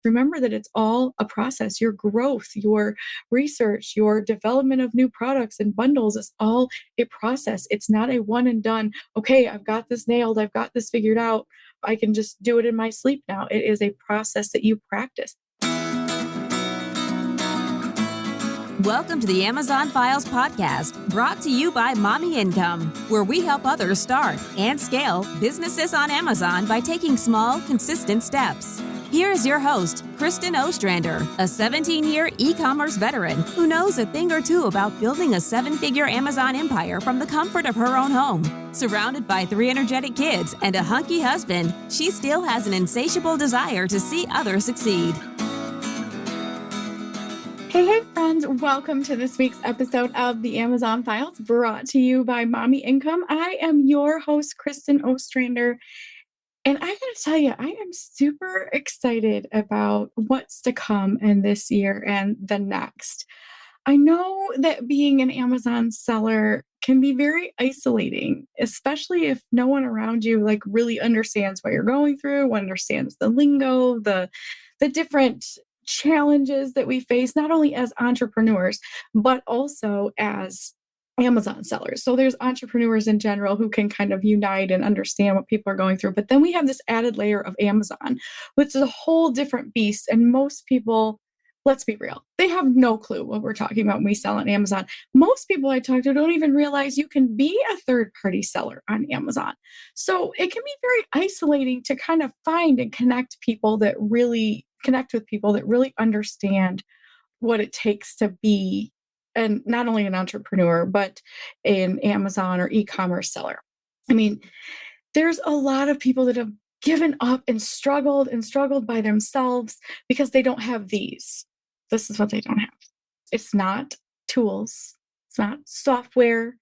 remember that it's all a process. Your growth, your research, your development of new products and bundles is all a process. It's not a one and done, okay, I've got this nailed, I've got this figured out, I can just do it in my sleep now. It is a process that you practice. Welcome to the Amazon Files podcast, brought to you by Mommy Income, where we help others start and scale businesses on Amazon by taking small, consistent steps. Here's your host, Kristen Ostrander, a 17-year e-commerce veteran who knows a thing or two about building a 7-figure Amazon empire from the comfort of her own home. Surrounded by 3 energetic kids and a hunky husband, she still has an insatiable desire to see others succeed. Hey, friends. Welcome to this week's episode of the Amazon Files, brought to you by Mommy Income. I am your host, Kristen Ostrander. And I gotta tell you, I am super excited about what's to come in this year and the next. I know that being an Amazon seller can be very isolating, especially if no one around you really understands what you're going through, understands the lingo, the different challenges that we face, not only as entrepreneurs, but also as Amazon sellers. So there's entrepreneurs in general who can kind of unite and understand what people are going through. But then we have this added layer of Amazon, which is a whole different beast. And most people, let's be real, they have no clue what we're talking about when we sell on Amazon. Most people I talk to don't even realize you can be a third-party seller on Amazon. So it can be very isolating to kind of find and connect with people that really understand what it takes to be, and not only an entrepreneur, but an Amazon or e-commerce seller. I mean, there's a lot of people that have given up and struggled by themselves because they don't have these. This is what they don't have. It's not tools. It's not software.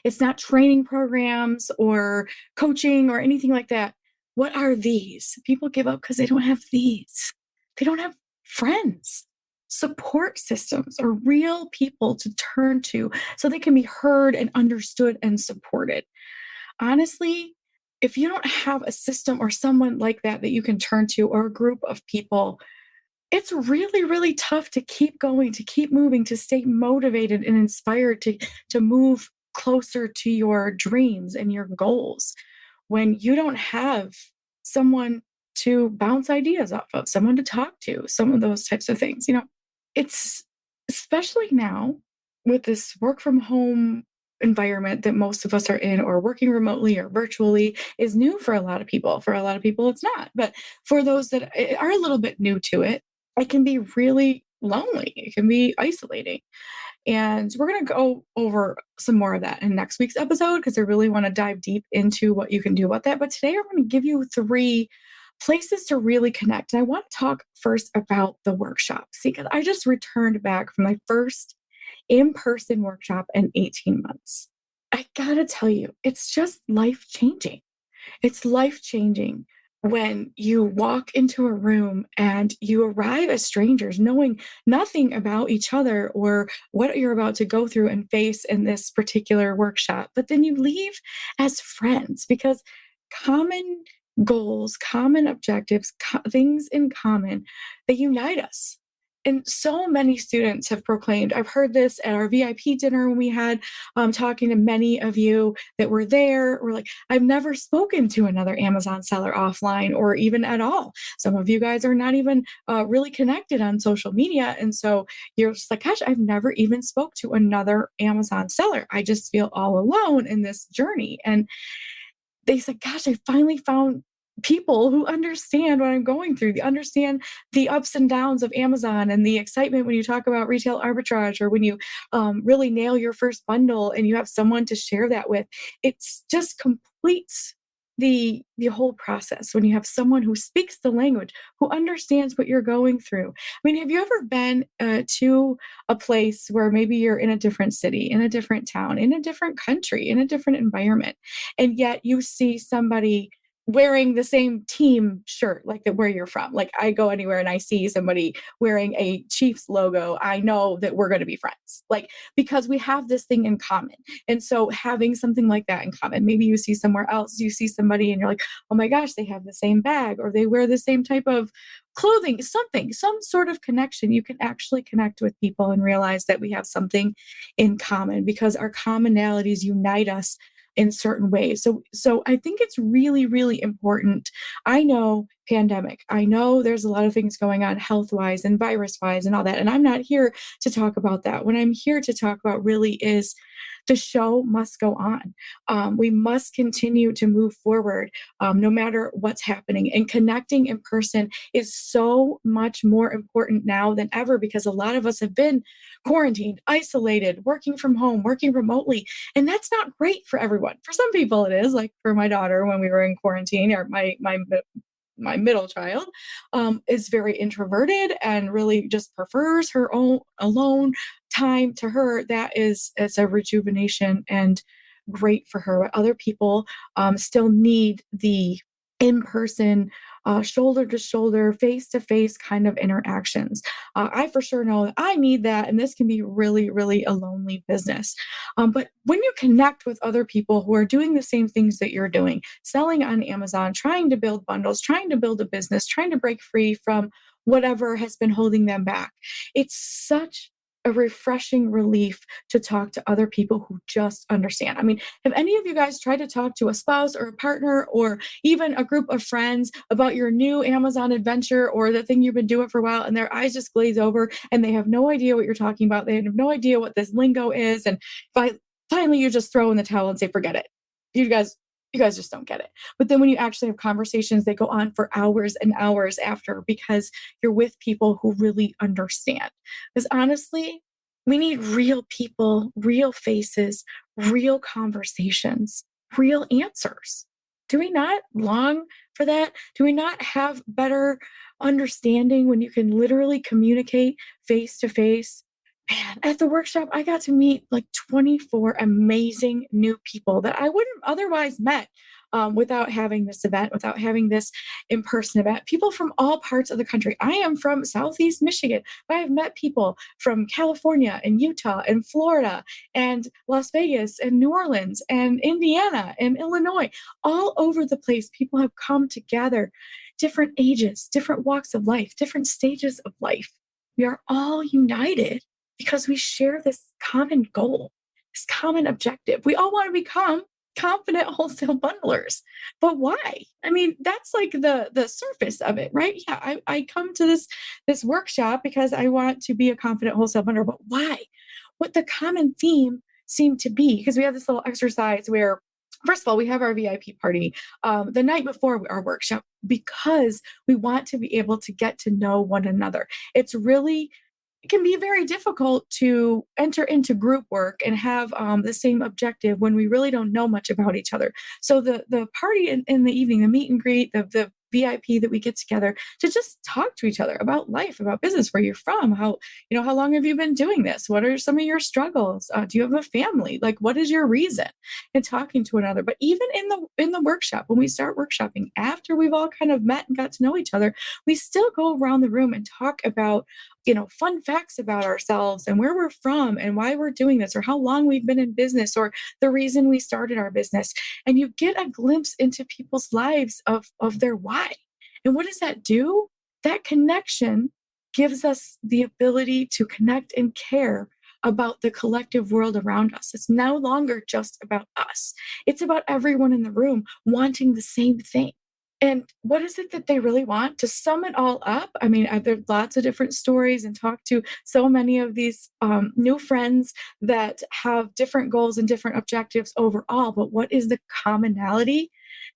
It's not training programs or coaching or anything like that. What are these? People give up because they don't have these. They don't have friends, support systems, or real people to turn to so they can be heard and understood and supported. Honestly, if you don't have a system or someone like that you can turn to, or a group of people, it's really, really tough to keep going, to keep moving, to stay motivated and inspired to move closer to your dreams and your goals when you don't have someone to bounce ideas off of, someone to talk to, some of those types of things. It's especially now with this work from home environment that most of us are in, or working remotely or virtually, is new for a lot of people. For a lot of people, it's not. But for those that are a little bit new to it, it can be really lonely. It can be isolating. And we're going to go over some more of that in next week's episode, because I really want to dive deep into what you can do about that. But today I'm going to give you 3 places to really connect. And I want to talk first about the workshop. See, because I just returned back from my first in-person workshop in 18 months. I gotta tell you, it's just life-changing. It's life-changing when you walk into a room and you arrive as strangers, knowing nothing about each other or what you're about to go through and face in this particular workshop. But then you leave as friends, because common goals, common objectives, things in common, they unite us. And so many students have proclaimed, I've heard this at our VIP dinner when we had, talking to many of you that were there, we're like, I've never spoken to another Amazon seller offline or even at all. Some of you guys are not even really connected on social media. And so you're just like, gosh, I've never even spoke to another Amazon seller. I just feel all alone in this journey. And they said, gosh, I finally found people who understand what I'm going through. They understand the ups and downs of Amazon and the excitement when you talk about retail arbitrage, or when you really nail your first bundle and you have someone to share that with. It's just completes the whole process when you have someone who speaks the language, who understands what you're going through. I mean, have you ever been to a place where maybe you're in a different city, in a different town, in a different country, in a different environment, and yet you see somebody wearing the same team shirt, like where you're from? Like, I go anywhere and I see somebody wearing a Chiefs logo, I know that we're going to be friends, because we have this thing in common. And so having something like that in common, maybe you see somewhere else, you see somebody and you're like, oh my gosh, they have the same bag, or they wear the same type of clothing, something, some sort of connection. You can actually connect with people and realize that we have something in common because our commonalities unite us in certain ways. So I think it's really, really important. I know pandemic. I know there's a lot of things going on health wise and virus wise and all that. And I'm not here to talk about that. What I'm here to talk about really is the show must go on. We must continue to move forward no matter what's happening. And connecting in person is so much more important now than ever because a lot of us have been quarantined, isolated, working from home, working remotely. And that's not great for everyone. For some people, it is, like for my daughter when we were in quarantine, or my middle child is very introverted and really just prefers her own alone time. To her, that is, it's a rejuvenation and great for her. But other people still need the in-person, shoulder to shoulder, face to face kind of interactions. I for sure know that I need that, and this can be really, really a lonely business. But when you connect with other people who are doing the same things that you're doing, selling on Amazon, trying to build bundles, trying to build a business, trying to break free from whatever has been holding them back, it's such a refreshing relief to talk to other people who just understand. I mean, have any of you guys tried to talk to a spouse or a partner or even a group of friends about your new Amazon adventure or the thing you've been doing for a while, and their eyes just glaze over and they have no idea what you're talking about? They have no idea what this lingo is. And finally you just throw in the towel and say, forget it. You guys just don't get it. But then when you actually have conversations, they go on for hours and hours after because you're with people who really understand. Because honestly, we need real people, real faces, real conversations, real answers. Do we not long for that? Do we not have better understanding when you can literally communicate face to face? Man, at the workshop, I got to meet like 24 amazing new people that I wouldn't otherwise met without having this event, without having this in-person event. People from all parts of the country. I am from Southeast Michigan, but I have met people from California and Utah and Florida and Las Vegas and New Orleans and Indiana and Illinois. All over the place, people have come together, different ages, different walks of life, different stages of life. We are all united because we share this common goal, this common objective. We all want to become confident wholesale bundlers. But why? I mean, that's like the surface of it, right? Yeah, I come to this workshop because I want to be a confident wholesale bundler. But why? What the common theme seemed to be, because we have this little exercise where, first of all, we have our VIP party the night before our workshop because we want to be able to get to know one another. It can be very difficult to enter into group work and have the same objective when we really don't know much about each other. So the party in the evening, the meet and greet, the VIP that we get together to just talk to each other about life, about business, where you're from, how long have you been doing this? What are some of your struggles? Do you have a family? Like, what is your reason? And talking to another. But even in the workshop, when we start workshopping, after we've all kind of met and got to know each other, we still go around the room and talk about fun facts about ourselves and where we're from and why we're doing this or how long we've been in business or the reason we started our business. And you get a glimpse into people's lives of their why. And what does that do? That connection gives us the ability to connect and care about the collective world around us. It's no longer just about us. It's about everyone in the room wanting the same thing. And what is it that they really want? To sum it all up, I mean, there's lots of different stories and talk to so many of these new friends that have different goals and different objectives overall. But what is the commonality?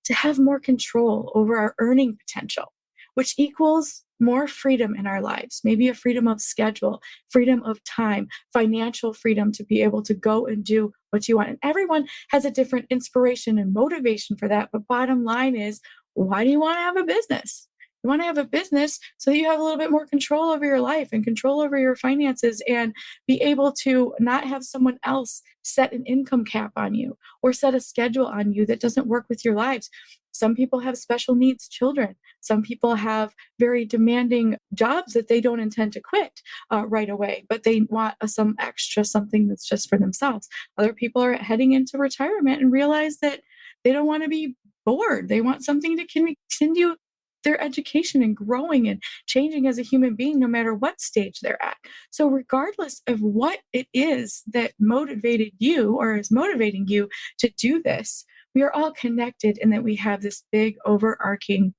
To have more control over our earning potential, which equals more freedom in our lives, maybe a freedom of schedule, freedom of time, financial freedom to be able to go and do what you want. And everyone has a different inspiration and motivation for that. But bottom line is, why do you want to have a business? You want to have a business so that you have a little bit more control over your life and control over your finances and be able to not have someone else set an income cap on you or set a schedule on you that doesn't work with your lives. Some people have special needs children. Some people have very demanding jobs that they don't intend to quit right away, but they want some extra something that's just for themselves. Other people are heading into retirement and realize that they don't want to be bored. They want something to continue their education and growing and changing as a human being, no matter what stage they're at. So, regardless of what it is that motivated you or is motivating you to do this, we are all connected in that we have this big overarching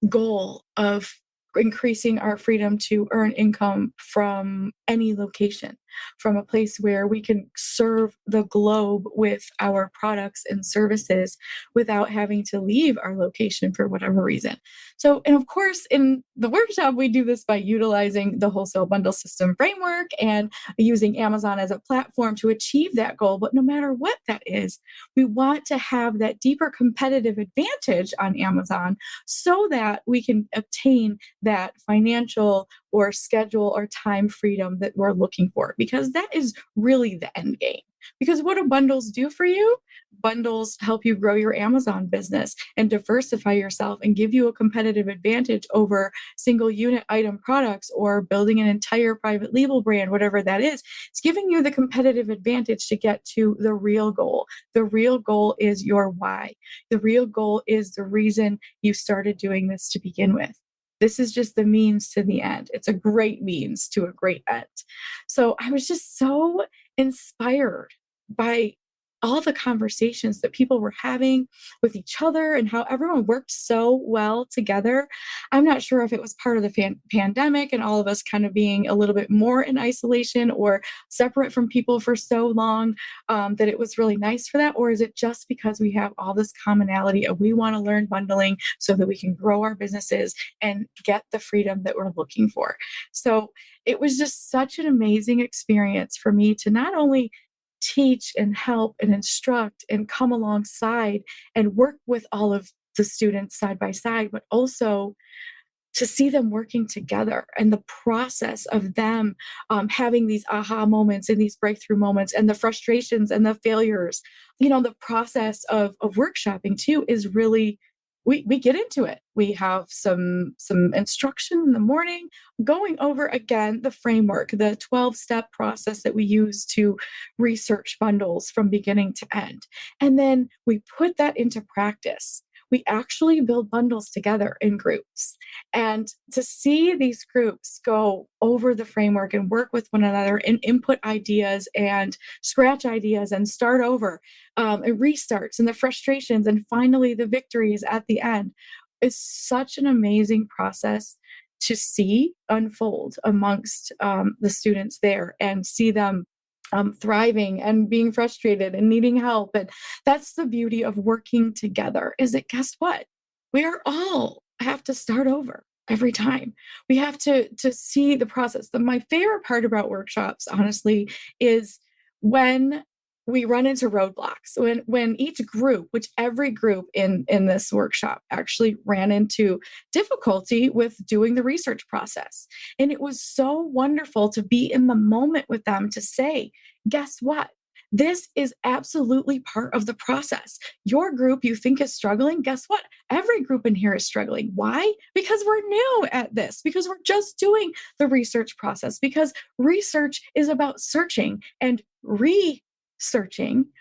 goal of increasing our freedom to earn income from any location, from a place where we can serve the globe with our products and services without having to leave our location for whatever reason. So, and of course, in the workshop, we do this by utilizing the wholesale bundle system framework and using Amazon as a platform to achieve that goal. But no matter what that is, we want to have that deeper competitive advantage on Amazon so that we can obtain that financial or schedule or time freedom that we're looking for, because that is really the end game. Because what do bundles do for you? Bundles help you grow your Amazon business and diversify yourself and give you a competitive advantage over single unit item products or building an entire private label brand, whatever that is. It's giving you the competitive advantage to get to the real goal. The real goal is your why. The real goal is the reason you started doing this to begin with. This is just the means to the end. It's a great means to a great end. So I was just so inspired by all the conversations that people were having with each other and how everyone worked so well together. I'm not sure if it was part of the pandemic and all of us kind of being a little bit more in isolation or separate from people for so long, that it was really nice for that. Or is it just because we have all this commonality of we want to learn bundling so that we can grow our businesses and get the freedom that we're looking for? So it was just such an amazing experience for me to not only teach and help and instruct and come alongside and work with all of the students side by side, but also to see them working together and the process of them having these aha moments and these breakthrough moments and the frustrations and the failures. The process of workshopping too is really, we get into it. We have some instruction in the morning, going over again the framework, the 12-step process that we use to research bundles from beginning to end. And then we put that into practice. We actually build bundles together in groups. And to see these groups go over the framework and work with one another and input ideas and scratch ideas and start over, and restarts and the frustrations and finally the victories at the end is such an amazing process to see unfold amongst the students there and see them thriving and being frustrated and needing help. And that's the beauty of working together, is that guess what? We are all have to start over every time. We have to see the process. My favorite part about workshops, honestly, is when we run into roadblocks, when each group, which every group in this workshop actually ran into difficulty with doing the research process. And it was so wonderful to be in the moment with them to say, guess what? This is absolutely part of the process. Your group you think is struggling, guess what? Every group in here is struggling. Why? Because we're new at this, because we're just doing the research process, because research is about searching and researching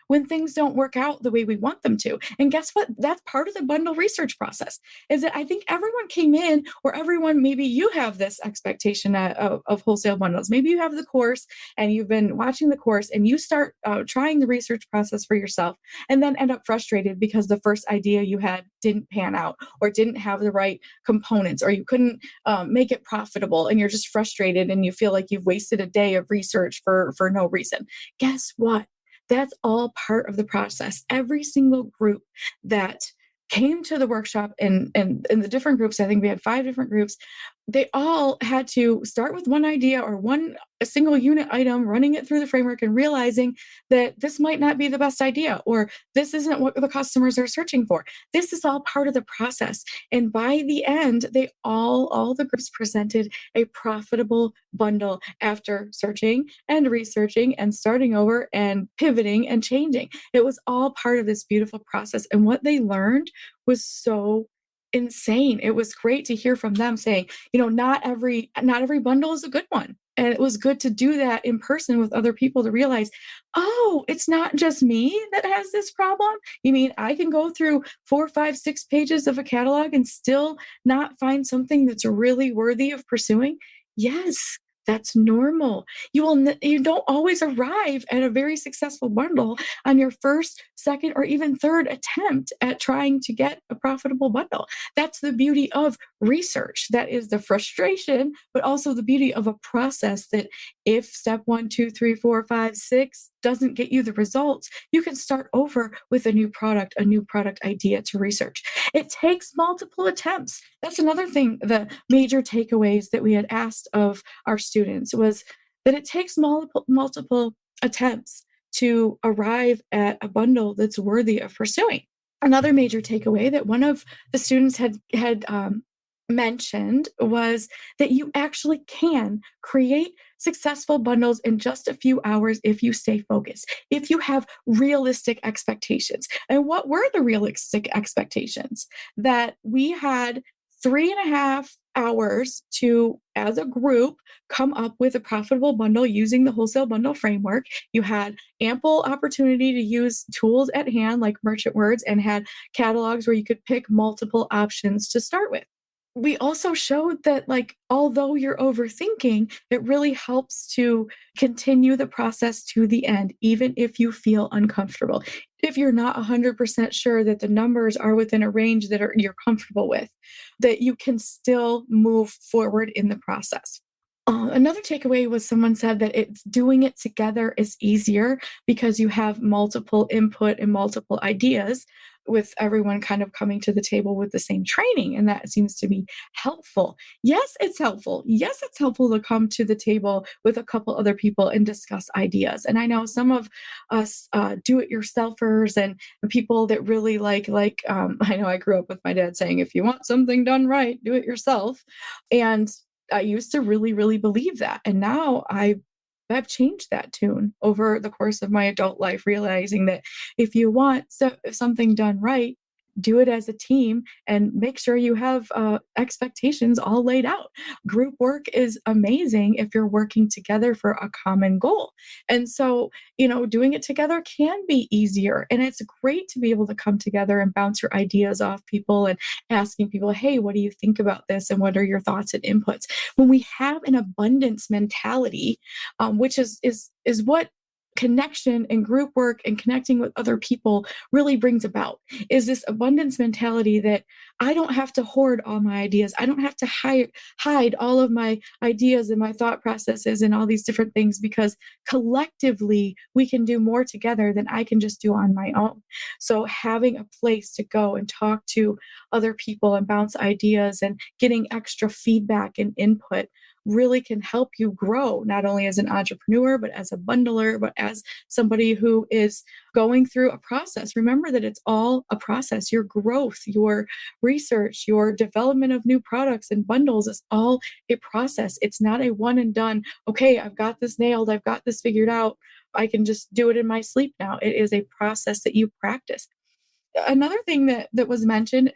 when things don't work out the way we want them to. And guess what? That's part of the bundle research process, is that I think everyone came in, or everyone, maybe you have this expectation of wholesale bundles. Maybe you have the course and you've been watching the course and you start trying the research process for yourself and then end up frustrated because the first idea you had didn't pan out or didn't have the right components, or you couldn't make it profitable, and you're just frustrated and you feel like you've wasted a day of research for no reason. Guess what? That's all part of the process. Every single group that came to the workshop and the different groups, I think we had 5 different groups, they all had to start with one idea or a single unit item, running it through the framework and realizing that this might not be the best idea, or this isn't what the customers are searching for. This is all part of the process. And by the end, all the groups presented a profitable bundle after searching and researching and starting over and pivoting and changing. It was all part of this beautiful process. And what they learned was so insane. It was great to hear from them saying, not every bundle is a good one. And it was good to do that in person with other people to realize, oh, it's not just me that has this problem. You mean I can go through 4, 5, 6 pages of a catalog and still not find something that's really worthy of pursuing? Yes, that's normal. You don't always arrive at a very successful bundle on your first, second, or even third attempt at trying to get a profitable bundle. That's the beauty of research. That is the frustration, but also the beauty of a process that if step 1, 2, 3, 4, 5, 6 doesn't get you the results, you can start over with a new product idea to research. It takes multiple attempts. That's another thing, the major takeaways that we had asked of our students was that it takes multiple attempts to arrive at a bundle that's worthy of pursuing. Another major takeaway that one of the students had mentioned was that you actually can create successful bundles in just a few hours if you stay focused, if you have realistic expectations. And what were the realistic expectations? That we had 3.5 hours to, as a group, come up with a profitable bundle using the wholesale bundle framework. You had ample opportunity to use tools at hand like merchant words and had catalogs where you could pick multiple options to start with. We also showed that, like, although you're overthinking, it really helps to continue the process to the end, even if you feel uncomfortable. If you're not 100% sure that the numbers are within a range that you're comfortable with, that you can still move forward in the process. Another takeaway was someone said that it's doing it together is easier because you have multiple input and multiple ideas with everyone kind of coming to the table with the same training. And that seems to be helpful. Yes, it's helpful. Yes, it's helpful to come to the table with a couple other people and discuss ideas. And I know some of us do-it-yourselfers and people that really I know I grew up with my dad saying, if you want something done right, do it yourself. And I used to really, really believe that. And now I've changed that tune over the course of my adult life, realizing that if you want something done right, do it as a team and make sure you have expectations all laid out. Group work is amazing if you're working together for a common goal. And so, doing it together can be easier. And it's great to be able to come together and bounce your ideas off people and asking people, hey, what do you think about this? And what are your thoughts and inputs? When we have an abundance mentality, which is what connection and group work and connecting with other people really brings about, is this abundance mentality that I don't have to hoard all my ideas. I don't have to hide all of my ideas and my thought processes and all these different things, because collectively we can do more together than I can just do on my own. So having a place to go and talk to other people and bounce ideas and getting extra feedback and input really can help you grow, not only as an entrepreneur, but as a bundler, but as somebody who is going through a process. Remember that it's all a process. Your growth, your research, your development of new products and bundles is all a process. It's not a one and done, okay, I've got this nailed, I've got this figured out, I can just do it in my sleep now. It is a process that you practice. Another thing that was mentioned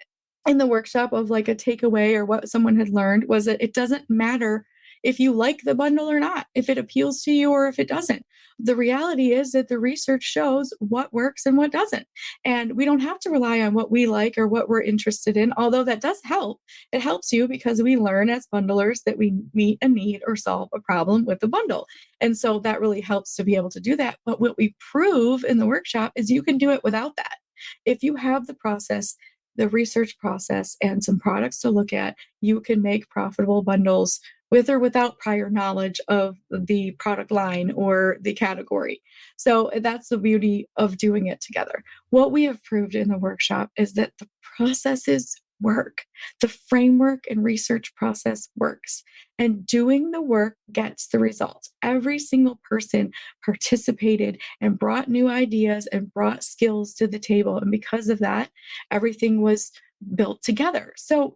in the workshop of like a takeaway or what someone had learned was that it doesn't matter if you like the bundle or not, if it appeals to you or if it doesn't. The reality is that the research shows what works and what doesn't. And we don't have to rely on what we like or what we're interested in, although that does help. It helps you because we learn as bundlers that we meet a need or solve a problem with the bundle. And so that really helps to be able to do that. But what we prove in the workshop is you can do it without that. If you have the process, the research process, and some products to look at, you can make profitable bundles with or without prior knowledge of the product line or the category. So that's the beauty of doing it together. What we have proved in the workshop is that the processes work. The framework and research process works, and doing the work gets the results. Every single person participated and brought new ideas and brought skills to the table. And because of that, everything was built together. So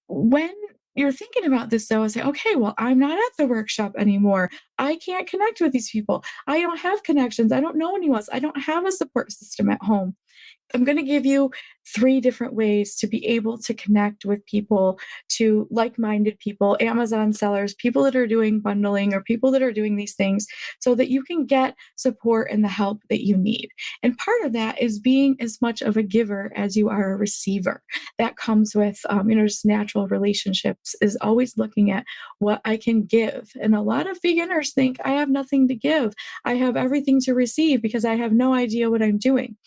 when you're thinking about this, though, and say, okay, well, I'm not at the workshop anymore. I can't connect with these people. I don't have connections. I don't know anyone else. I don't have a support system at home. I'm going to give you 3 different ways to be able to connect with people, to like-minded people, Amazon sellers, people that are doing bundling or people that are doing these things so that you can get support and the help that you need. And part of that is being as much of a giver as you are a receiver. That comes with, just natural relationships, is always looking at what I can give. And a lot of beginners think I have nothing to give. I have everything to receive because I have no idea what I'm doing.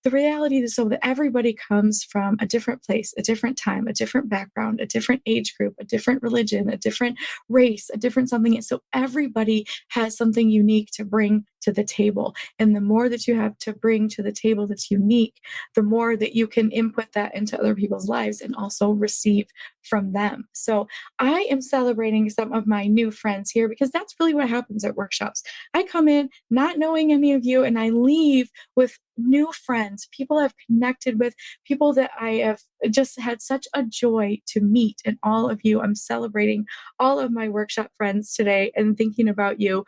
The reality is so that everybody comes from a different place, a different time, a different background, a different age group, a different religion, a different race, a different something. And so everybody has something unique to bring to the table. And the more that you have to bring to the table that's unique, the more that you can input that into other people's lives and also receive from them. So I am celebrating some of my new friends here because that's really what happens at workshops. I come in not knowing any of you and I leave with new friends, people I've connected with, people that I have just had such a joy to meet, and all of you. I'm celebrating all of my workshop friends today and thinking about you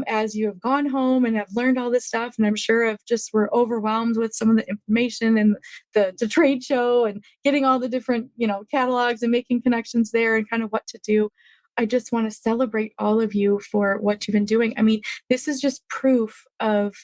as you have gone home and have learned all this stuff. And I'm sure have just were overwhelmed with some of the information and the trade show and getting all the different, catalogs and making connections there and kind of what to do. I just want to celebrate all of you for what you've been doing. I mean, this is just proof of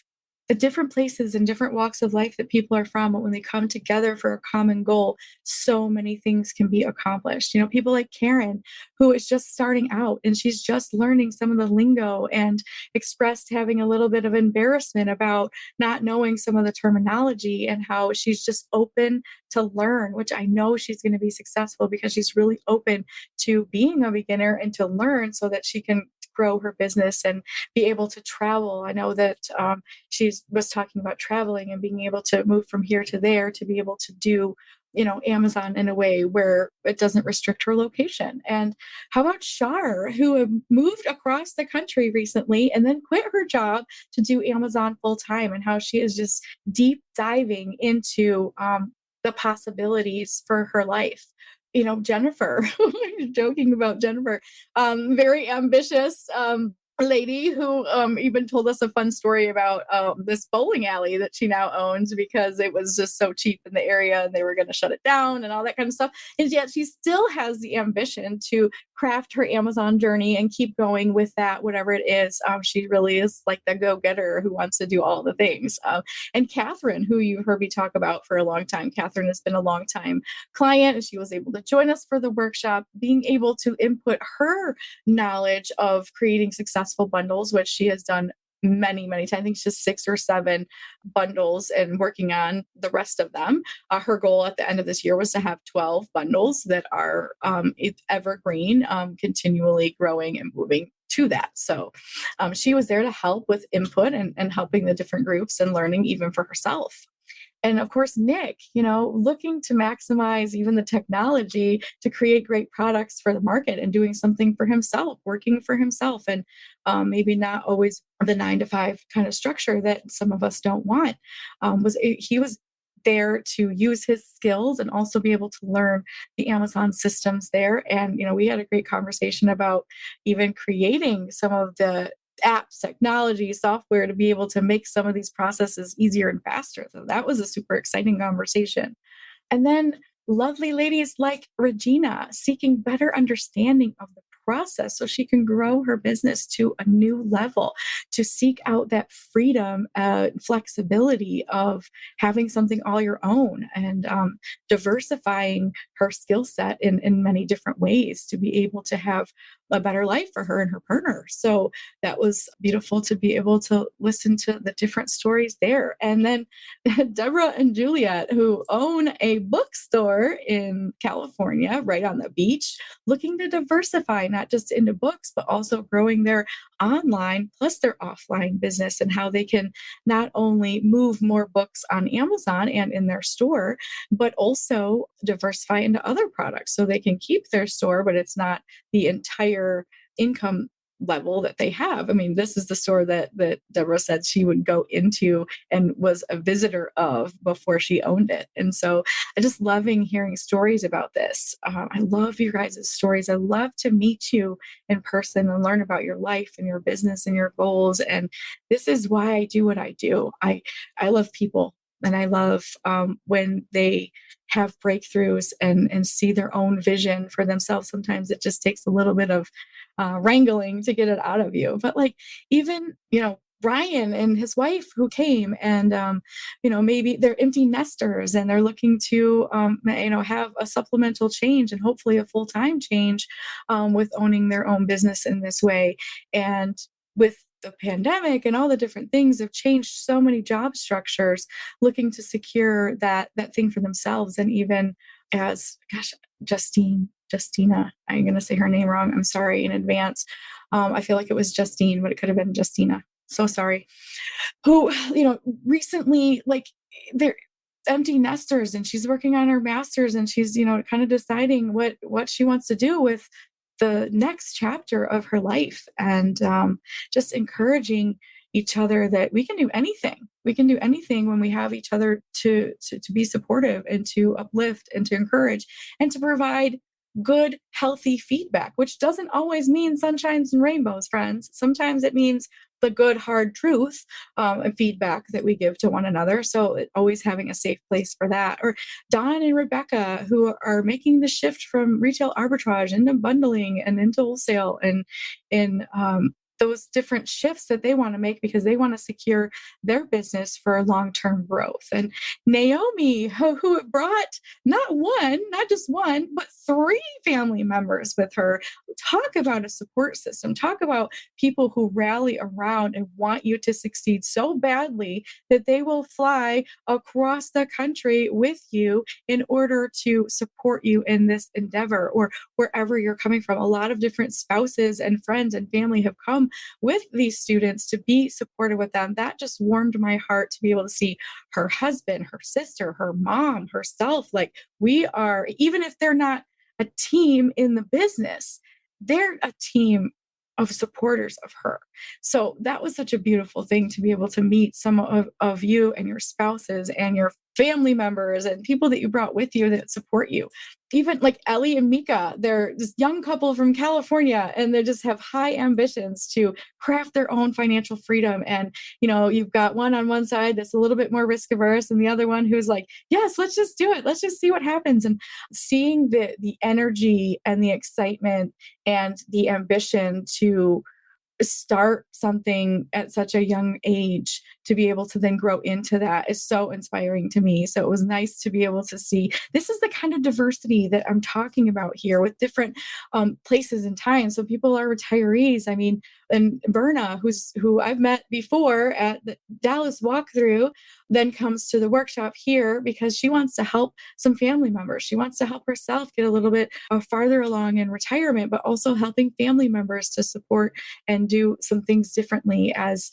the different places and different walks of life that people are from, but when they come together for a common goal, so many things can be accomplished. People like Karen, who is just starting out and she's just learning some of the lingo and expressed having a little bit of embarrassment about not knowing some of the terminology, and how she's just open to learn, which I know she's going to be successful because she's really open to being a beginner and to learn so that she can grow her business and be able to travel. I know that she was talking about traveling and being able to move from here to there to be able to do Amazon in a way where it doesn't restrict her location. And how about Shar, who moved across the country recently and then quit her job to do Amazon full time, and how she is just deep diving into the possibilities for her life. Jennifer, joking about Jennifer, very ambitious lady who even told us a fun story about this bowling alley that she now owns because it was just so cheap in the area and they were going to shut it down and all that kind of stuff. And yet she still has the ambition to craft her Amazon journey and keep going with that, whatever it is. She really is like the go-getter who wants to do all the things. And Catherine, who you've heard me talk about for a long time. Catherine has been a long time client and she was able to join us for the workshop, being able to input her knowledge of creating successful bundles, which she has done many, many times. I think it's just 6 or 7 bundles and working on the rest of them. Her goal at the end of this year was to have 12 bundles that are evergreen, continually growing and moving to that. So she was there to help with input and helping the different groups and learning even for herself. And of course, Nick, looking to maximize even the technology to create great products for the market and doing something for himself, working for himself, and maybe not always the 9 to 5 kind of structure that some of us don't want. He was there to use his skills and also be able to learn the Amazon systems there. And, we had a great conversation about even creating some of the apps, technology, software to be able to make some of these processes easier and faster. So that was a super exciting conversation. And then lovely ladies like Regina seeking better understanding of the process so she can grow her business to a new level, to seek out that freedom, flexibility of having something all your own, and diversifying her skill set in many different ways to be able to have a better life for her and her partner. So that was beautiful to be able to listen to the different stories there. And then Deborah and Juliet, who own a bookstore in California, right on the beach, looking to diversify not just into books, but also growing their online plus their offline business, and how they can not only move more books on Amazon and in their store, but also diversify into other products so they can keep their store, but it's not the entire income level that they have. I mean, this is the store that Deborah said she would go into and was a visitor of before she owned it. And so I just loving hearing stories about this. I love your guys' stories. I love to meet you in person and learn about your life and your business and your goals. And this is why I do what I do. I love people. And I love when they have breakthroughs and see their own vision for themselves. Sometimes it just takes a little bit of wrangling to get it out of you. But like even, Brian and his wife who came and, maybe they're empty nesters and they're looking to, have a supplemental change and hopefully a full-time change with owning their own business in this way. And with the pandemic and all the different things have changed so many job structures, looking to secure that thing for themselves. And even as, gosh, Justina, I'm going to say her name wrong. I'm sorry in advance. I feel like it was Justine, but it could have been Justina. So sorry. Who, recently, like, they're empty nesters and she's working on her master's and she's, kind of deciding what she wants to do with the next chapter of her life. And just encouraging each other that we can do anything. We can do anything when we have each other to be supportive and to uplift and to encourage and to provide good, healthy feedback, which doesn't always mean sunshines and rainbows, friends. Sometimes it means the good, hard truth and feedback that we give to one another. So always having a safe place for that. Or Don and Rebecca, who are making the shift from retail arbitrage into bundling and into wholesale and in those different shifts that they want to make because they want to secure their business for long-term growth. And Naomi, who brought not just one, but three family members with her. Talk about a support system. Talk about people who rally around and want you to succeed so badly that they will fly across the country with you in order to support you in this endeavor or wherever you're coming from. A lot of different spouses and friends and family have come with these students to be supportive with them. That just warmed my heart to be able to see her husband, her sister, her mom, herself. Like, we are, even if they're not a team in the business, they're a team of supporters of her. So that was such a beautiful thing to be able to meet some of you and your spouses and your family members and people that you brought with you that support you. Even like Ellie and Mika, they're this young couple from California and they just have high ambitions to craft their own financial freedom. And, you've got one on one side that's a little bit more risk averse and the other one who's like, yes, let's just do it. Let's just see what happens. And seeing the energy and the excitement and the ambition to start something at such a young age to be able to then grow into that is so inspiring to me. So it was nice to be able to see this is the kind of diversity that I'm talking about here with different places and times. So people are retirees. I mean, and Berna, who I've met before at the Dallas walkthrough, then comes to the workshop here because she wants to help some family members. She wants to help herself get a little bit farther along in retirement, but also helping family members to support and do some things differently as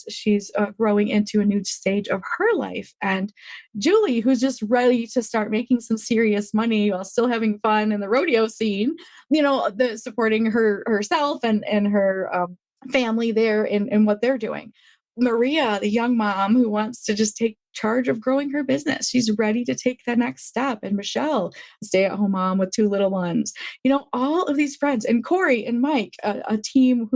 she's growing into a new stage of her life. And Julie, who's just ready to start making some serious money while still having fun in the rodeo scene, supporting herself and her family there in what they're doing. Maria, the young mom who wants to just take charge of growing her business. She's ready to take the next step. And Michelle, a stay-at-home mom with two little ones. All of these friends. And Corey and Mike, a team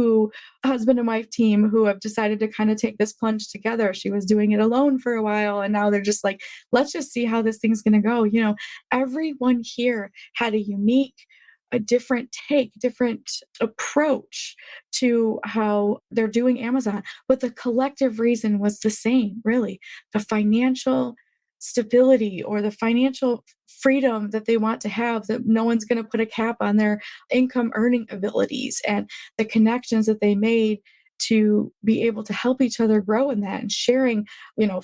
husband and wife team who have decided to kind of take this plunge together. She was doing it alone for a while. And now they're just like, let's just see how this thing's going to go. Everyone here had a different take, different approach to how they're doing Amazon. But the collective reason was the same, really. The financial stability or the financial freedom that they want to have, that no one's going to put a cap on their income earning abilities, and the connections that they made to be able to help each other grow in that and sharing,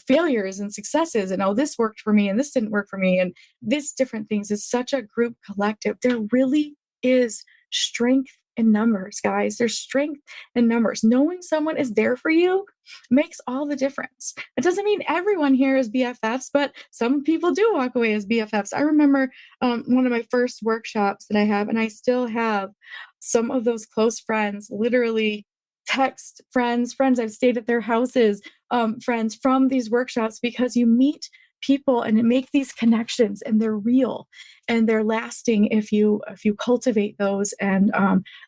failures and successes and, oh, this worked for me and this didn't work for me. And this different things is such a group collective. There really is strength in numbers, guys. There's strength in numbers. Knowing someone is there for you makes all the difference. It doesn't mean everyone here is BFFs, but some people do walk away as BFFs. I remember one of my first workshops that I have, and I still have some of those close friends, literally text friends I've stayed at their houses, friends from these workshops, because you meet people and make these connections, and they're real and they're lasting if you cultivate those and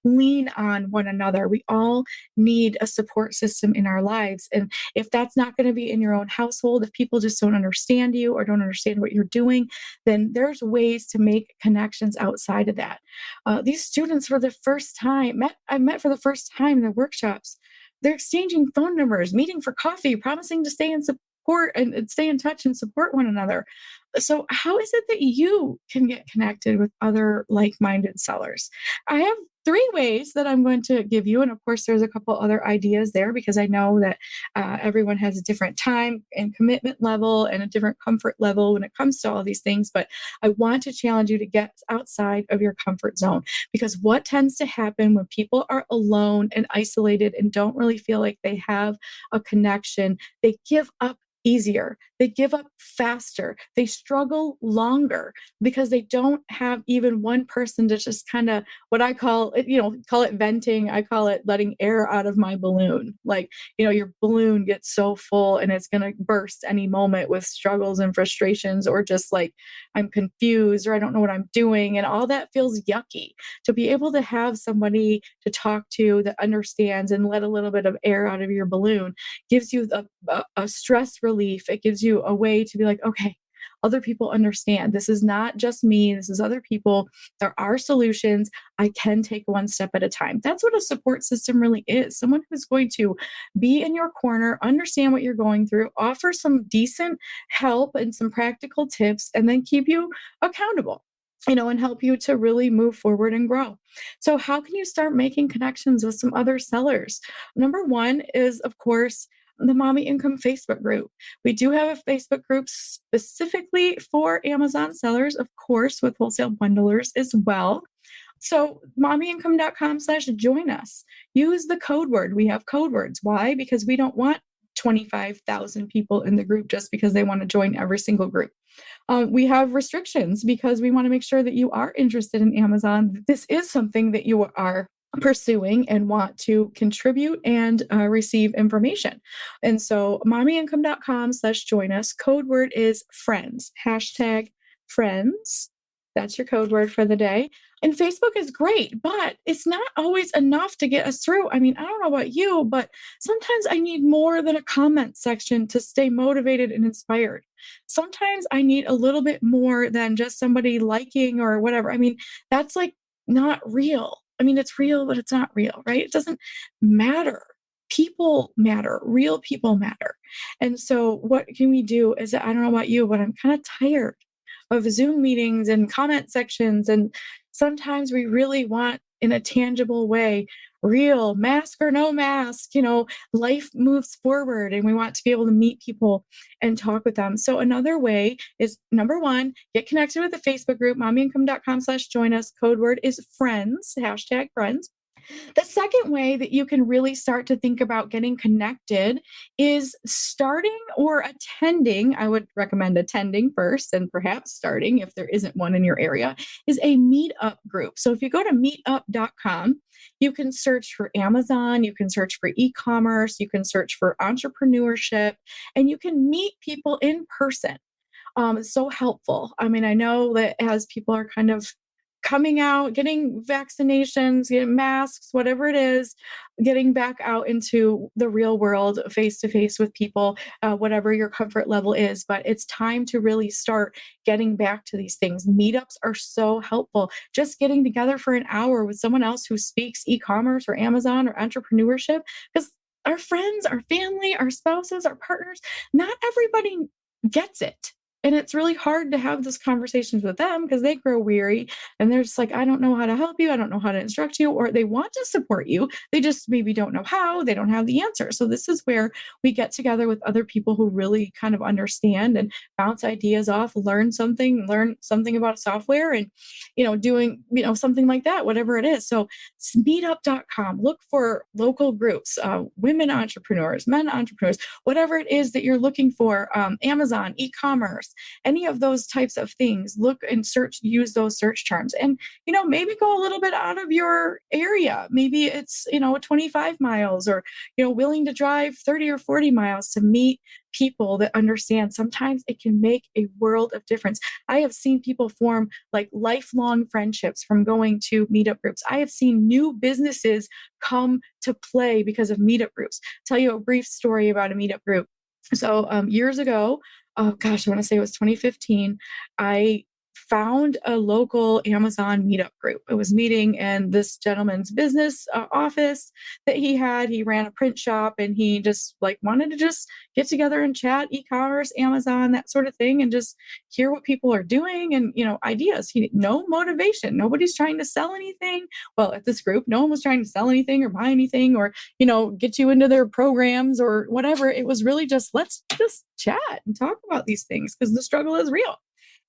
lean on one another. We all need a support system in our lives. And if that's not going to be in your own household, if people just don't understand you or don't understand what you're doing, then there's ways to make connections outside of that. These students for the first time I met for the first time in the workshops. They're exchanging phone numbers, meeting for coffee, promising to stay in support and stay in touch and support one another. So, how is it that you can get connected with other like minded sellers? I have three ways that I'm going to give you. And of course, there's a couple other ideas there because I know that everyone has a different time and commitment level and a different comfort level when it comes to all these things. But I want to challenge you to get outside of your comfort zone, because what tends to happen when people are alone and isolated and don't really feel like they have a connection, they give up easier. They give up faster. They struggle longer because they don't have even one person to just kind of, what I call it, call it venting. I call it letting air out of my balloon. Like, your balloon gets so full and it's going to burst any moment with struggles and frustrations, or just like, I'm confused or I don't know what I'm doing. And all that feels yucky. To be able to have somebody to talk to that understands and let a little bit of air out of your balloon gives you a stress relief. It gives you a way to be like, okay, other people understand. This is not just me. This is other people. There are solutions. I can take one step at a time. That's what a support system really is. Someone who's going to be in your corner, understand what you're going through, offer some decent help and some practical tips, and then keep you accountable. And help you to really move forward and grow. So, how can you start making connections with some other sellers? Number one is, of course, the Mommy Income Facebook group. We do have a Facebook group specifically for Amazon sellers, of course, with wholesale bundlers as well. So mommyincome.com/join us. Use the code word. We have code words. Why? Because we don't want 25,000 people in the group just because they want to join every single group. We have restrictions because we want to make sure that you are interested in Amazon. This is something that you are pursuing and want to contribute and receive information. And so mommyincome.com/join us. Code word is friends, #friends. That's your code word for the day. And Facebook is great, but it's not always enough to get us through. I mean, I don't know about you, but sometimes I need more than a comment section to stay motivated and inspired. Sometimes I need a little bit more than just somebody liking or whatever. I mean, that's like not real. I mean, it's real, but it's not real, right? It doesn't matter. People matter. Real people matter. And so what can we do is, I don't know about you, but I'm kind of tired of Zoom meetings and comment sections. And sometimes we really want, in a tangible way, real mask or no mask, life moves forward and we want to be able to meet people and talk with them. So another way is, number one, get connected with the Facebook group, mommyincome.com/join us. Code word is friends, #friends. The second way that you can really start to think about getting connected is starting or attending. I would recommend attending first and perhaps starting, if there isn't one in your area, is a meetup group. So if you go to meetup.com, you can search for Amazon, you can search for e-commerce, you can search for entrepreneurship, and you can meet people in person. It's so helpful. I mean, I know that as people are kind of coming out, getting vaccinations, getting masks, whatever it is, getting back out into the real world face to face with people, whatever your comfort level is. But it's time to really start getting back to these things. Meetups are so helpful. Just getting together for an hour with someone else who speaks e-commerce or Amazon or entrepreneurship, because our friends, our family, our spouses, our partners, not everybody gets it. And it's really hard to have those conversations with them because they grow weary and they're just like, I don't know how to help you. I don't know how to instruct you, or they want to support you. They just maybe don't know how. They don't have the answer. So this is where we get together with other people who really kind of understand and bounce ideas off, learn something about software and, doing, something like that, whatever it is. So meetup.com, look for local groups, women entrepreneurs, men entrepreneurs, whatever it is that you're looking for, Amazon, e-commerce, any of those types of things. Look and search, use those search terms. And, maybe go a little bit out of your area. Maybe it's, 25 miles, or, willing to drive 30 or 40 miles to meet people that understand. Sometimes it can make a world of difference. I have seen people form like lifelong friendships from going to meetup groups. I have seen new businesses come to play because of meetup groups. Tell you a brief story about a meetup group. So years ago, oh gosh, I want to say it was 2015, I found a local Amazon meetup group. It was meeting in this gentleman's business office that he had. He ran a print shop, and he just like wanted to just get together and chat e-commerce, Amazon, that sort of thing, and just hear what people are doing and, ideas. No motivation. Nobody's trying to sell anything. Well, at this group, no one was trying to sell anything or buy anything or, get you into their programs or whatever. It was really just, let's just chat and talk about these things because the struggle is real.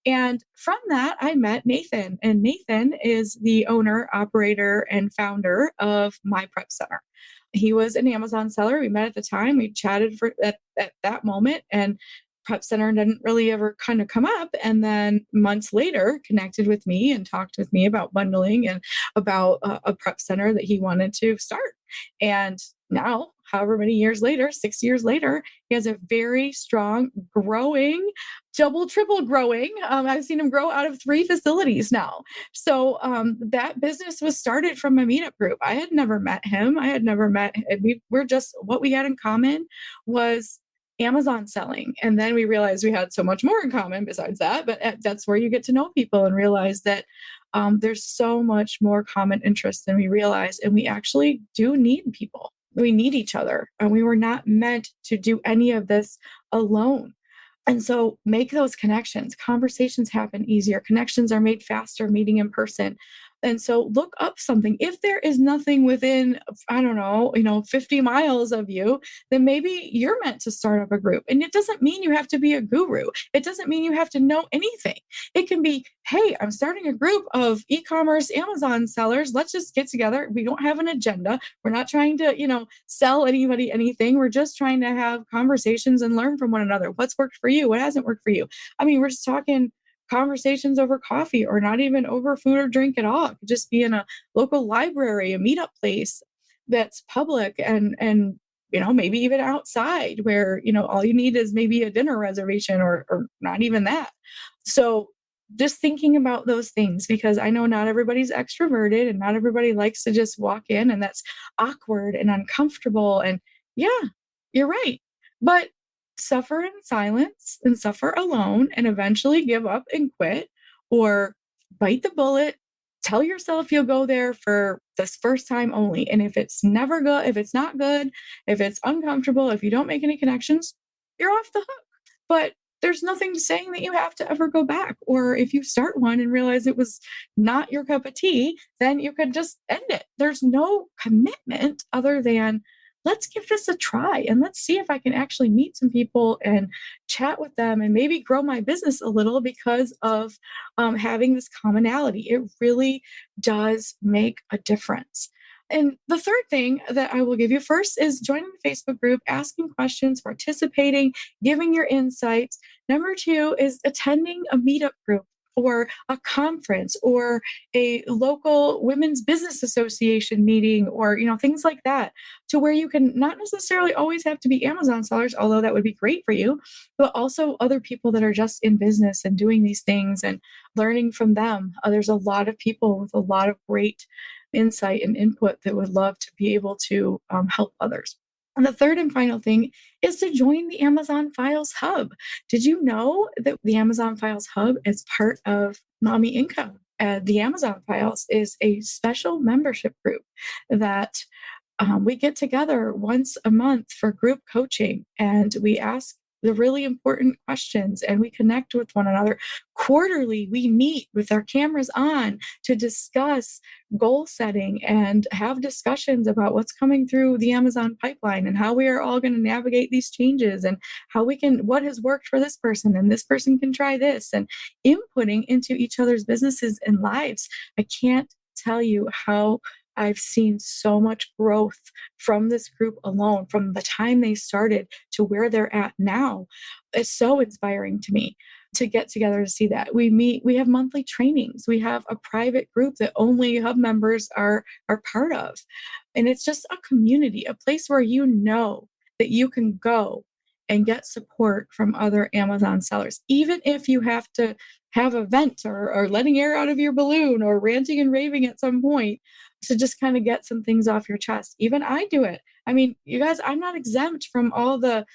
And from that, I met Nathan, and Nathan is the owner, operator, and founder of My Prep Center. He was an Amazon seller. We met at the time. We chatted at that moment, and Prep Center didn't really ever kind of come up. And then months later, connected with me and talked with me about bundling and about a Prep Center that he wanted to start. And now, however many years later, 6 years later, he has a very strong, growing, triple growing. I've seen him grow out of 3 facilities now. So that business was started from a meetup group. I had never met him. We're just, what we had in common was Amazon selling. And then we realized we had so much more in common besides that. But that's where you get to know people and realize that there's so much more common interest than we realize. And we actually do need people. We need each other. And we were not meant to do any of this alone. And so make those connections. Conversations happen easier. Connections are made faster meeting in person. And so look up something. If there is nothing within, I don't know, 50 miles of you, then maybe you're meant to start up a group. And it doesn't mean you have to be a guru. It doesn't mean you have to know anything. It can be, hey, I'm starting a group of e-commerce Amazon sellers. Let's just get together. We don't have an agenda. We're not trying to, sell anybody anything. We're just trying to have conversations and learn from one another. What's worked for you? What hasn't worked for you? I mean, we're just talking conversations over coffee, or not even over food or drink at all. It could just be in a local library, a meetup place that's public, and maybe even outside where, all you need is maybe a dinner reservation or not even that. So just thinking about those things, because I know not everybody's extroverted and not everybody likes to just walk in, and that's awkward and uncomfortable. And yeah, you're right. But suffer in silence and suffer alone and eventually give up and quit, or bite the bullet. Tell yourself you'll go there for this first time only. And if it's never good, if it's not good, if it's uncomfortable, if you don't make any connections, you're off the hook. But there's nothing saying that you have to ever go back. Or if you start one and realize it was not your cup of tea, then you could just end it. There's no commitment other than, let's give this a try and let's see if I can actually meet some people and chat with them and maybe grow my business a little because of having this commonality. It really does make a difference. And the third thing that I will give you first is joining the Facebook group, asking questions, participating, giving your insights. Number 2 is attending a meetup group or a conference or a local women's business association meeting, or things like that, to where you can not necessarily always have to be Amazon sellers, although that would be great for you, but also other people that are just in business and doing these things and learning from them. There's a lot of people with a lot of great insight and input that would love to be able to help others. And the third and final thing is to join the Amazon Files Hub. Did you know that the Amazon Files Hub is part of Mommy Income? The Amazon Files is a special membership group that we get together once a month for group coaching, and we ask the really important questions and we connect with one another. Quarterly, we meet with our cameras on to discuss goal setting and have discussions about what's coming through the Amazon pipeline and how we are all going to navigate these changes and what has worked for this person, and this person can try this, and inputting into each other's businesses and lives. I can't tell you how I've seen so much growth from this group alone, from the time they started to where they're at now. It's so inspiring to me. to get together to see that. We have monthly trainings. We have a private group that only Hub members are part of. And it's just a community, a place where you know that you can go and get support from other Amazon sellers. Even if you have to have a vent or letting air out of your balloon or ranting and raving at some point to just kind of get some things off your chest. Even I do it. I mean, you guys, I'm not exempt from all the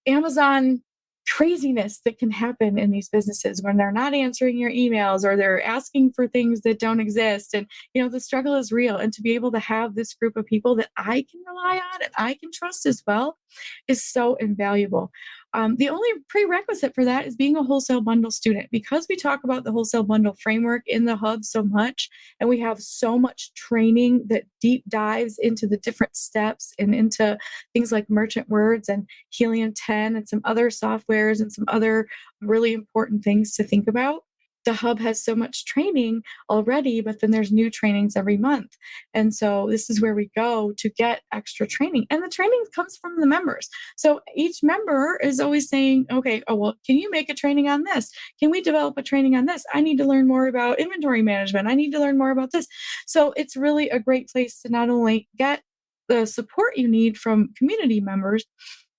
Amazon craziness that can happen in these businesses when they're not answering your emails or they're asking for things that don't exist. And, the struggle is real. And to be able to have this group of people that I can rely on and I can trust as well is so invaluable. The only prerequisite for that is being a wholesale bundle student. Because we talk about the wholesale bundle framework in the Hub so much, and we have so much training that deep dives into the different steps and into things like merchant words and Helium 10 and some other softwares and some other really important things to think about. The Hub has so much training already, but then there's new trainings every month. And so this is where we go to get extra training. And the training comes from the members. So each member is always saying, okay, well, can you make a training on this? Can we develop a training on this? I need to learn more about inventory management. I need to learn more about this. So it's really a great place to not only get the support you need from community members,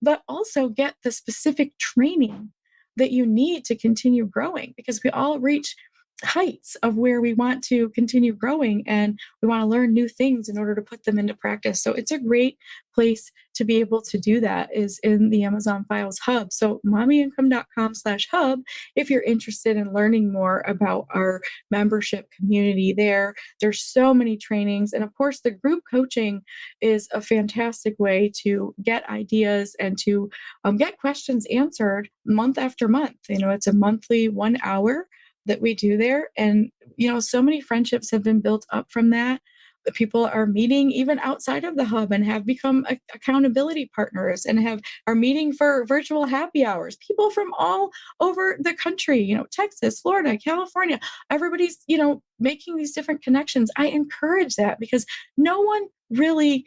but also get the specific training that you need to continue growing, because we all reach heights of where we want to continue growing and we want to learn new things in order to put them into practice. So it's a great place to be able to do that is in the Amazon Files Hub. So mommyincome.com/hub if you're interested in learning more about our membership community there. There's so many trainings. And of course, the group coaching is a fantastic way to get ideas and to get questions answered month after month. It's a monthly 1 hour that we do there. And, so many friendships have been built up from that. The people are meeting even outside of the Hub and have become accountability partners and are meeting for virtual happy hours. People from all over the country, Texas, Florida, California, everybody's, making these different connections. I encourage that because no one really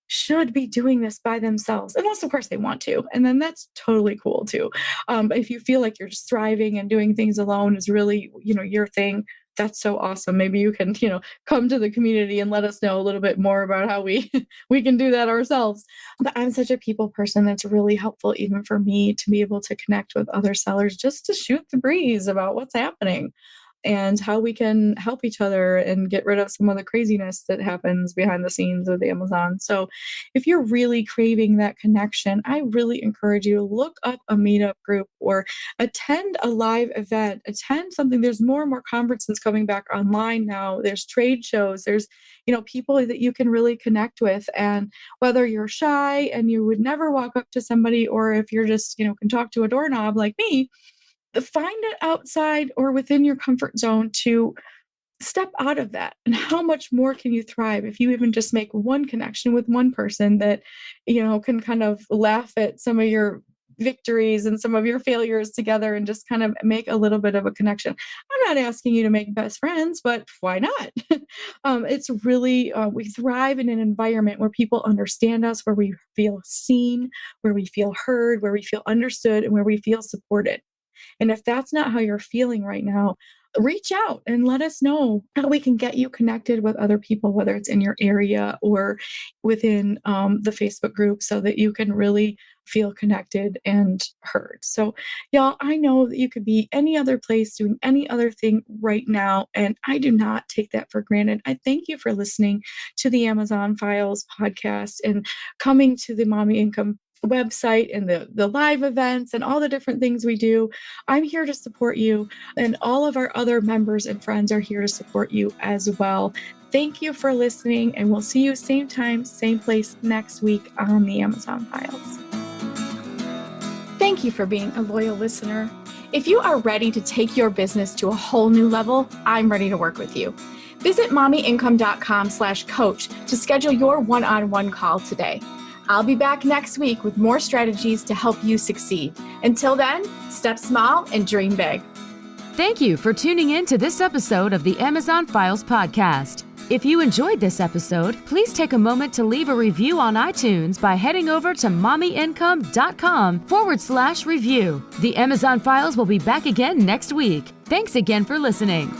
should be doing this by themselves, unless of course they want to. And then that's totally cool too. But if you feel like you're just thriving and doing things alone is really, your thing, that's so awesome. Maybe you can, come to the community and let us know a little bit more about how we can do that ourselves. But I'm such a people person that's really helpful even for me to be able to connect with other sellers just to shoot the breeze about what's happening and how we can help each other and get rid of some of the craziness that happens behind the scenes with Amazon. So if you're really craving that connection, I really encourage you to look up a meetup group or attend a live event, attend something. There's more and more conferences coming back online now. There's trade shows. There's, people that you can really connect with. And whether you're shy and you would never walk up to somebody, or if you're just, can talk to a doorknob like me, find it outside or within your comfort zone to step out of that. And how much more can you thrive if you even just make one connection with one person that, can kind of laugh at some of your victories and some of your failures together and just kind of make a little bit of a connection. I'm not asking you to make best friends, but why not? It's really, we thrive in an environment where people understand us, where we feel seen, where we feel heard, where we feel understood, and where we feel supported. And if that's not how you're feeling right now, reach out and let us know how we can get you connected with other people, whether it's in your area or within the Facebook group, so that you can really feel connected and heard. So y'all, I know that you could be any other place doing any other thing right now, and I do not take that for granted. I thank you for listening to the Amazon Files podcast and coming to the Mommy Income website and the live events and all the different things we do. I'm here to support you, and all of our other members and friends are here to support you as well. Thank you for listening, and we'll see you same time, same place next week on the Amazon Files. Thank you for being a loyal listener. If you are ready to take your business to a whole new level, I'm ready to work with you. Visit mommyincome.com/coach to schedule your one-on-one call today. I'll be back next week with more strategies to help you succeed. Until then, step small and dream big. Thank you for tuning in to this episode of the Amazon Files podcast. If you enjoyed this episode, please take a moment to leave a review on iTunes by heading over to mommyincome.com/review. The Amazon Files will be back again next week. Thanks again for listening.